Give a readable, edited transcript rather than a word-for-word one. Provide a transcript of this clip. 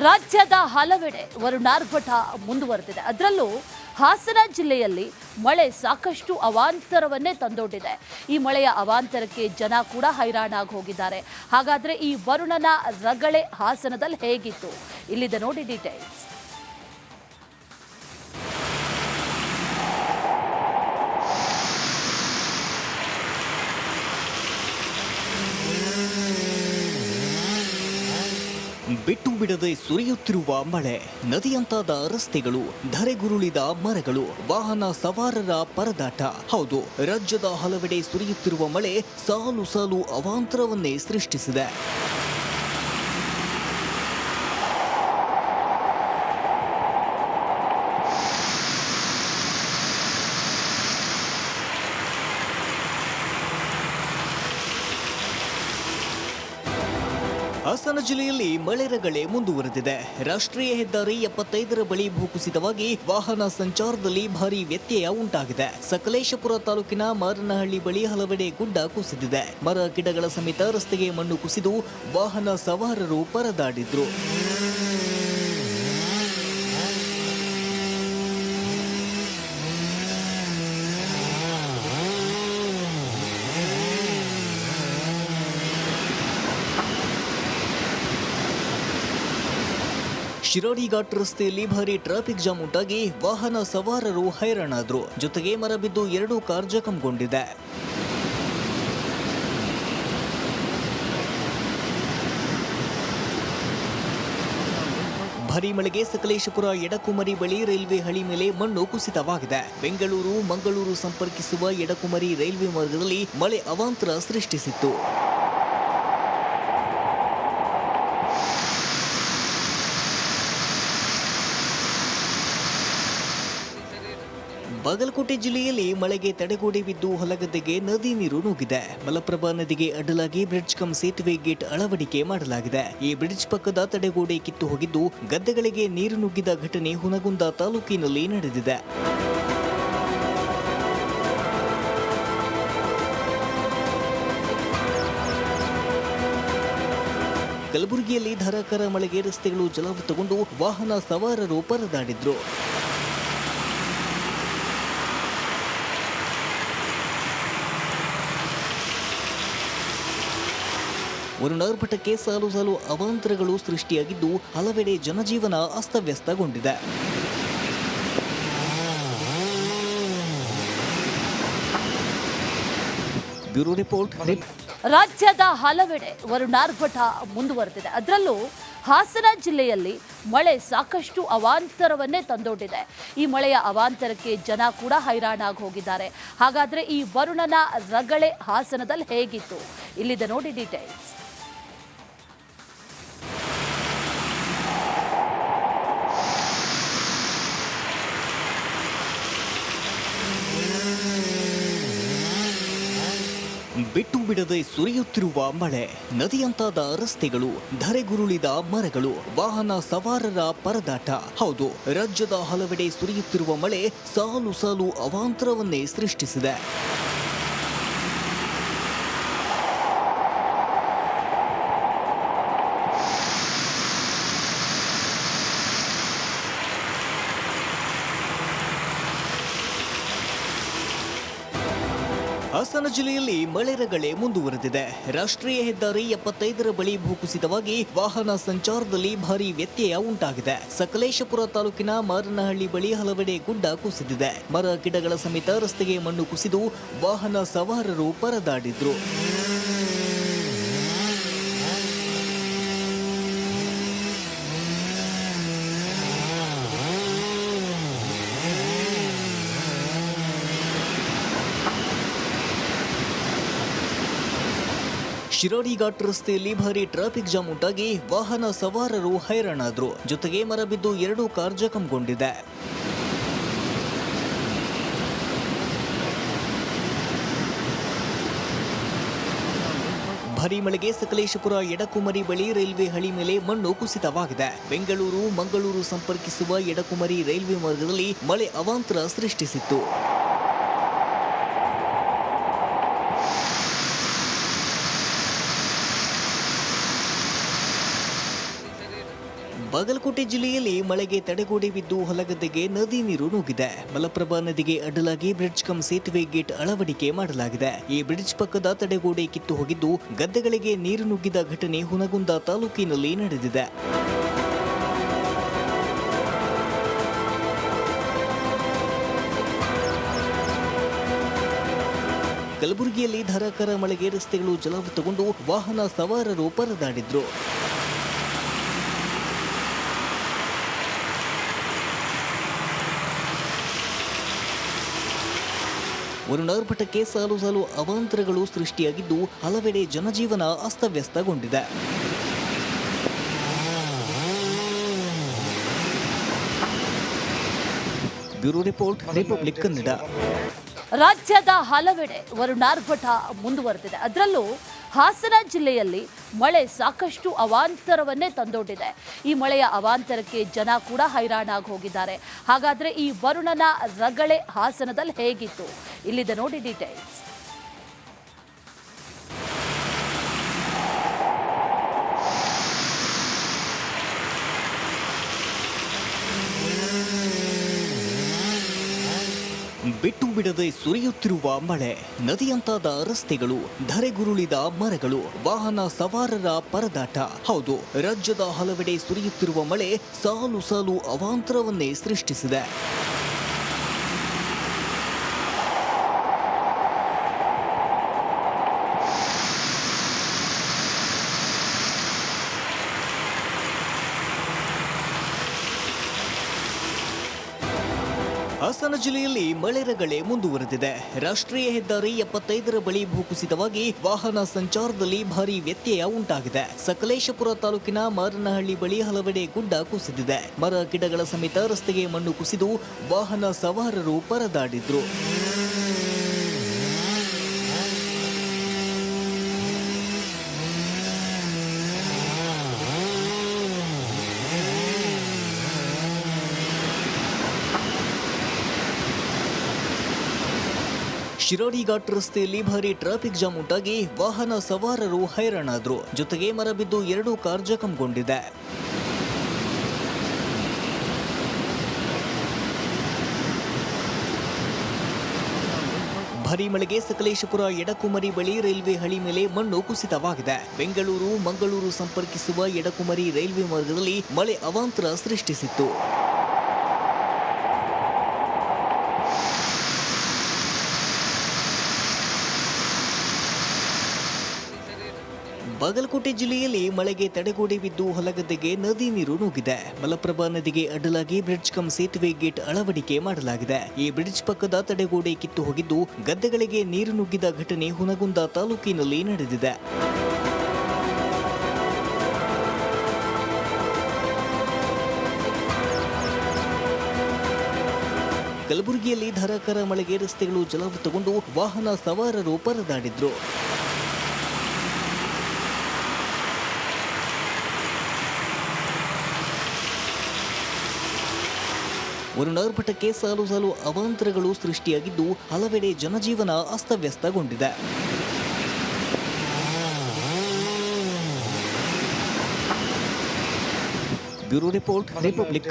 ರಾಜ್ಯದ ಹಲವೆಡೆ ವರುಣಾರ್ಭಟ ಮುಂದುವರೆದಿದೆ. ಅದರಲ್ಲೂ ಹಾಸನ ಜಿಲ್ಲೆಯಲ್ಲಿ ಮಳೆ ಸಾಕಷ್ಟು ಅವಾಂತರವನ್ನೇ ತಂದೊಡ್ಡಿದೆ. ಈ ಮಳೆಯ ಅವಾಂತರಕ್ಕೆ ಜನ ಕೂಡ ಹೈರಾಣಾಗಿ ಹೋಗಿದ್ದಾರೆ. ಹಾಗಾದ್ರೆ ಈ ವರುಣನ ರಗಳೆ ಹಾಸನದಲ್ಲಿ ಹೇಗಿತ್ತು? ಇಲ್ಲಿದೆ ನೋಡಿ ಡೀಟೇಲ್ಸ್. ಬಿಟ್ಟು ಬಿಡದೆ ಸುರಿಯುತ್ತಿರುವ ಮಳೆ, ನದಿಯಂತಾದ ರಸ್ತೆಗಳು, ಧರೆಗುರುಳಿದ ಮರಗಳು, ವಾಹನ ಸವಾರರ ಪರದಾಟ. ಹೌದು, ರಾಜ್ಯದ ಹಲವೆಡೆ ಸುರಿಯುತ್ತಿರುವ ಮಳೆ ಸಾಲು ಸಾಲು ಅವಾಂತರವನ್ನೇ ಸೃಷ್ಟಿಸಿದೆ. ಹಾಸನ ಜಿಲ್ಲೆಯಲ್ಲಿ ಮಳೆ ರಗಳೆ ಮುಂದುವರೆದಿದೆ. ರಾಷ್ಟ್ರೀಯ ಹೆದ್ದಾರಿ 75ರ ಬಳಿ ಭೂಕುಸಿತವಾಗಿ ವಾಹನ ಸಂಚಾರದಲ್ಲಿ ಭಾರಿ ವ್ಯತ್ಯಯ ಉಂಟಾಗಿದೆ. ಸಕಲೇಶಪುರ ತಾಲೂಕಿನ ಮಾರನಹಳ್ಳಿ ಬಳಿ ಹಲವೆಡೆ ಗುಡ್ಡ ಕುಸಿದಿದೆ. ಮರ ಗಿಡಗಳ ಸಮೇತ ರಸ್ತೆಗೆ ಮಣ್ಣು ಕುಸಿದು ವಾಹನ ಸವಾರರು ಪರದಾಡಿದ್ರು. ಶಿರಾಡಿ ಘಾಟ್ ರಸ್ತೆಯಲ್ಲಿ ಭಾರಿ ಟ್ರಾಫಿಕ್ ಜಾಮ್ ಉಂಟಾಗಿ ವಾಹನ ಸವಾರರು ಹೈರಾಣಾದ್ರು. ಜೊತೆಗೆ ಮರ ಬಿದ್ದು 2 ಕಾರ್ ಜಖಂಗೊಂಡಿದೆ. ಭಾರಿ ಮಳೆಗೆ ಸಕಲೇಶಪುರ ಎಡಕುಮರಿ ಬಳಿ ರೈಲ್ವೆ ಹಳಿ ಮೇಲೆ ಮಣ್ಣು ಕುಸಿತವಾಗಿದೆ. ಬೆಂಗಳೂರು ಮಂಗಳೂರು ಸಂಪರ್ಕಿಸುವ ಎಡಕುಮರಿ ರೈಲ್ವೆ ಮಾರ್ಗದಲ್ಲಿ ಮಳೆ ಅವಾಂತರ ಸೃಷ್ಟಿಸಿತ್ತು. ಬಾಗಲಕೋಟೆ ಜಿಲ್ಲೆಯಲ್ಲಿ ಮಳೆಗೆ ತಡೆಗೋಡೆ ಬಿದ್ದು ಹೊಲಗದ್ದೆಗೆ ನದಿ ನೀರು ನುಗ್ಗಿದೆ. ಮಲಪ್ರಭಾ ನದಿಗೆ ಅಡ್ಡಲಾಗಿ ಬ್ರಿಡ್ಜ್ ಕಮ್ ಸೇತುವೆ ಗೇಟ್ ಅಳವಡಿಕೆ ಮಾಡಲಾಗಿದೆ. ಈ ಬ್ರಿಡ್ಜ್ ಪಕ್ಕದ ತಡೆಗೋಡೆ ಕಿತ್ತು ಹೋಗಿದ್ದು ಗದ್ದೆಗಳಿಗೆ ನೀರು ನುಗ್ಗಿದ ಘಟನೆ ಹುನಗುಂದ ತಾಲೂಕಿನಲ್ಲಿ ನಡೆದಿದೆ. ಕಲಬುರಗಿಯಲ್ಲಿ ಧಾರಾಕಾರ ಮಳೆಗೆ ರಸ್ತೆಗಳು ಜಲಾವೃತಗೊಂಡು ವಾಹನ ಸವಾರರು ಪರದಾಡಿದ್ರು. ವರುಣಾರ್ಭಟಕ್ಕೆ ಸಾಲು ಸಾಲು ಅವಾಂತರಗಳು ಸೃಷ್ಟಿಯಾಗಿದ್ದು ಹಲವೆಡೆ ಜನಜೀವನ ಅಸ್ತವ್ಯಸ್ತಗೊಂಡಿದೆ. Bureau report. ರಾಜ್ಯದ ಹಲವೆಡೆ ವರುಣಾರ್ಭಟ ಮುಂದುವರೆದಿದೆ. ಅದರಲ್ಲೂ ಹಾಸನ ಜಿಲ್ಲೆಯಲ್ಲಿ ಮಳೆ ಸಾಕಷ್ಟು ಅವಾಂತರವನ್ನೇ ತಂದೊಡ್ಡಿದೆ. ಈ ಮಳೆಯ ಅವಾಂತರಕ್ಕೆ ಜನ ಕೂಡ ಹೈರಾಣಾಗಿ ಹೋಗಿದ್ದಾರೆ. ಹಾಗಾದ್ರೆ ಈ ವರುಣನ ರಗಳೆ ಹಾಸನದಲ್ಲಿ ಹೇಗಿತ್ತು? ಇಲ್ಲಿದೆ ನೋಡಿ ಡೀಟೇಲ್ಸ್. ಬಿಟ್ಟು ಬಿಡದೆ ಸುರಿಯುತ್ತಿರುವ ಮಳೆ, ನದಿಯಂತಾದ ರಸ್ತೆಗಳು, ಧರೆಗುರುಳಿದ ಮರಗಳು, ವಾಹನ ಸವಾರರ ಪರದಾಟ. ಹೌದು, ರಾಜ್ಯದ ಹಲವೆಡೆ ಸುರಿಯುತ್ತಿರುವ ಮಳೆ ಸಾಲು ಸಾಲು ಅವಾಂತರವನ್ನೇ ಸೃಷ್ಟಿಸಿದೆ. ಹಾಸನ ಜಿಲ್ಲೆಯಲ್ಲಿ ಮಳೆ ರಗಳೆ ಮುಂದುವರೆದಿದೆ. ರಾಷ್ಟ್ರೀಯ ಹೆದ್ದಾರಿ 75ರ ಬಳಿ ಭೂಕುಸಿತವಾಗಿ ವಾಹನ ಸಂಚಾರದಲ್ಲಿ ಭಾರಿ ವ್ಯತ್ಯಯ ಉಂಟಾಗಿದೆ. ಸಕಲೇಶಪುರ ತಾಲೂಕಿನ ಮಾರನಹಳ್ಳಿ ಬಳಿ ಹಲವೆಡೆ ಗುಡ್ಡ ಕುಸಿದಿದೆ. ಮರ ಗಿಡಗಳ ಸಮೇತ ರಸ್ತೆಗೆ ಮಣ್ಣು ಕುಸಿದು ವಾಹನ ಸವಾರರು ಪರದಾಡಿದ್ರು. ಶಿರಾಡಿ ಘಾಟ್ ರಸ್ತೆಯಲ್ಲಿ ಭಾರಿ ಟ್ರಾಫಿಕ್ ಜಾಮ್ ಉಂಟಾಗಿ ವಾಹನ ಸವಾರರು ಹೈರಾಣಾದ್ರು. ಜೊತೆಗೆ ಮರ ಬಿದ್ದು 2 ಕಾರ್ ಜಖಂಗೊಂಡಿದೆ. ಭಾರಿ ಮಳೆಗೆ ಸಕಲೇಶಪುರ ಎಡಕುಮರಿ ಬಳಿ ರೈಲ್ವೆ ಹಳಿ ಮೇಲೆ ಮಣ್ಣು ಕುಸಿತವಾಗಿದೆ. ಬೆಂಗಳೂರು ಮಂಗಳೂರು ಸಂಪರ್ಕಿಸುವ ಎಡಕುಮರಿ ರೈಲ್ವೆ ಮಾರ್ಗದಲ್ಲಿ ಮಳೆ ಅವಾಂತರ ಸೃಷ್ಟಿಸಿತ್ತು. ಬಾಗಲಕೋಟೆ ಜಿಲ್ಲೆಯಲ್ಲಿ ಮಳೆಗೆ ತಡೆಗೋಡೆ ಬಿದ್ದು ಹೊಲಗದ್ದೆಗೆ ನದಿ ನೀರು ನುಗ್ಗಿದೆ. ಮಲಪ್ರಭಾ ನದಿಗೆ ಅಡ್ಡಲಾಗಿ ಬ್ರಿಡ್ಜ್ ಕಮ್ ಸೇತುವೆ ಗೇಟ್ ಅಳವಡಿಕೆ ಮಾಡಲಾಗಿದೆ. ಈ ಬ್ರಿಡ್ಜ್ ಪಕ್ಕದ ತಡೆಗೋಡೆ ಕಿತ್ತು ಹೋಗಿದ್ದು ಗದ್ದೆಗಳಿಗೆ ನೀರು ನುಗ್ಗಿದ ಘಟನೆ ಹುನಗುಂದ ತಾಲೂಕಿನಲ್ಲಿ ನಡೆದಿದೆ. ಕಲಬುರಗಿಯಲ್ಲಿ ಧಾರಾಕಾರ ಮಳೆಗೆ ರಸ್ತೆಗಳು ಜಲಾವೃತಗೊಂಡು ವಾಹನ ಸವಾರರು ಪರದಾಡಿದ್ರು. ವರುಣಾರ್ಭಟಕ್ಕೆ ಸಾಲು ಸಾಲು ಅವಾಂತರಗಳು ಸೃಷ್ಟಿಯಾಗಿದ್ದು ಹಲವೆಡೆ ಜನಜೀವನ ಅಸ್ತವ್ಯಸ್ತಗೊಂಡಿದೆ. Bureau report, republic Kannada. ರಾಜ್ಯದ ಹಲವೆಡೆ ವರುಣಾರ್ಭಟ ಮುಂದುವರೆದಿದೆ. ಅದರಲ್ಲೂ ಹಾಸನ ಜಿಲ್ಲೆಯಲ್ಲಿ ಮಳೆ ಸಾಕಷ್ಟು ಅವಾಂತರವನ್ನೇ ತಂದೊಡ್ಡಿದೆ. ಈ ಮಳೆಯ ಅವಾಂತರಕ್ಕೆ ಜನ ಕೂಡ ಹೈರಾಣಾಗಿ ಹೋಗಿದ್ದಾರೆ. ಹಾಗಾದ್ರೆ ಈ ವರುಣನ ರಗಳೆ ಹಾಸನದಲ್ಲಿ ಹೇಗಿತ್ತು? ಇಲ್ಲಿದೆ ನೋಡಿ ಡೀಟೇಲ್ಸ್. ಬಿಟ್ಟು ಬಿಡದೆ ಸುರಿಯುತ್ತಿರುವ ಮಳೆ, ನದಿಯಂತಾದ ರಸ್ತೆಗಳು, ಧರೆಗುರುಳಿದ ಮರಗಳು, ವಾಹನ ಸವಾರರ ಪರದಾಟ. ಹೌದು, ರಾಜ್ಯದ ಹಲವೆಡೆ ಸುರಿಯುತ್ತಿರುವ ಮಳೆ ಸಾಲು ಸಾಲು ಅವಾಂತರವನ್ನೇ ಸೃಷ್ಟಿಸಿದೆ. ಹಾಸನ ಜಿಲ್ಲೆಯಲ್ಲಿ ಮಳೆ ರಗಳೆ ಮುಂದುವರೆದಿದೆ. ರಾಷ್ಟ್ರೀಯ ಹೆದ್ದಾರಿ 75ರ ಬಳಿ ಭೂಕುಸಿತವಾಗಿ ವಾಹನ ಸಂಚಾರದಲ್ಲಿ ಭಾರೀ ವ್ಯತ್ಯಯ ಉಂಟಾಗಿದೆ. ಸಕಲೇಶಪುರ ತಾಲೂಕಿನ ಮಾರನಹಳ್ಳಿ ಬಳಿ ಹಲವೆಡೆ ಗುಡ್ಡ ಕುಸಿದಿದೆ. ಮರ ಗಿಡಗಳ ಸಮೇತ ರಸ್ತೆಗೆ ಮಣ್ಣು ಕುಸಿದು ವಾಹನ ಸವಾರರು ಪರದಾಡಿದ್ರು. ಶಿರಾಡಿ ಘಾಟ್ ರಸ್ತೆಯಲ್ಲಿ ಭಾರಿ ಟ್ರಾಫಿಕ್ ಜಾಮ್ ಉಂಟಾಗಿ ವಾಹನ ಸವಾರರು ಹೈರಾಣಾದ್ರು. ಜೊತೆಗೆ ಮರ ಬಿದ್ದು 2 ಕಾರ್ ಜಖಂಗೊಂಡಿದೆ. ಭಾರೀ ಮಳೆಗೆ ಸಕಲೇಶಪುರ ಎಡಕುಮರಿ ಬಳಿ ರೈಲ್ವೆ ಹಳಿ ಮೇಲೆ ಮಣ್ಣು ಕುಸಿತವಾಗಿದೆ. ಬೆಂಗಳೂರು ಮಂಗಳೂರು ಸಂಪರ್ಕಿಸುವ ಎಡಕುಮರಿ ರೈಲ್ವೆ ಮಾರ್ಗದಲ್ಲಿ ಮಳೆ ಅವಾಂತರ ಸೃಷ್ಟಿಸಿತ್ತು. ಬಾಗಲಕೋಟೆ ಜಿಲ್ಲೆಯಲ್ಲಿ ಮಳೆಗೆ ತಡೆಗೋಡೆ ಬಿದ್ದು ಹೊಲಗದ್ದೆಗೆ ನದಿ ನೀರು ನುಗ್ಗಿದೆ. ಮಲಪ್ರಭಾ ನದಿಗೆ ಅಡ್ಡಲಾಗಿ ಬ್ರಿಡ್ಜ್ ಕಮ್ ಸೇತುವೆ ಗೇಟ್ ಅಳವಡಿಕೆ ಮಾಡಲಾಗಿದೆ. ಈ ಬ್ರಿಡ್ಜ್ ಪಕ್ಕದ ತಡೆಗೋಡೆ ಕಿತ್ತು ಹೋಗಿದ್ದು ಗದ್ದೆಗಳಿಗೆ ನೀರು ನುಗ್ಗಿದ ಘಟನೆ ಹುನಗುಂದ ತಾಲೂಕಿನಲ್ಲಿ ನಡೆದಿದೆ. ಕಲಬುರಗಿಯಲ್ಲಿ ಧಾರಾಕಾರ ಮಳೆಗೆ ರಸ್ತೆಗಳು ಜಲಾವೃತಗೊಂಡು ವಾಹನ ಸವಾರರು ಪರದಾಡಿದ್ರು. ವರುಣಾರ್ಭಟಕ್ಕೆ ಸಾಲು ಸಾಲು ಅವಾಂತರಗಳು ಸೃಷ್ಟಿಯಾಗಿದ್ದು ಹಲವೆಡೆ ಜನಜೀವನ ಅಸ್ತವ್ಯಸ್ತಗೊಂಡಿದೆ. Bureau report, republic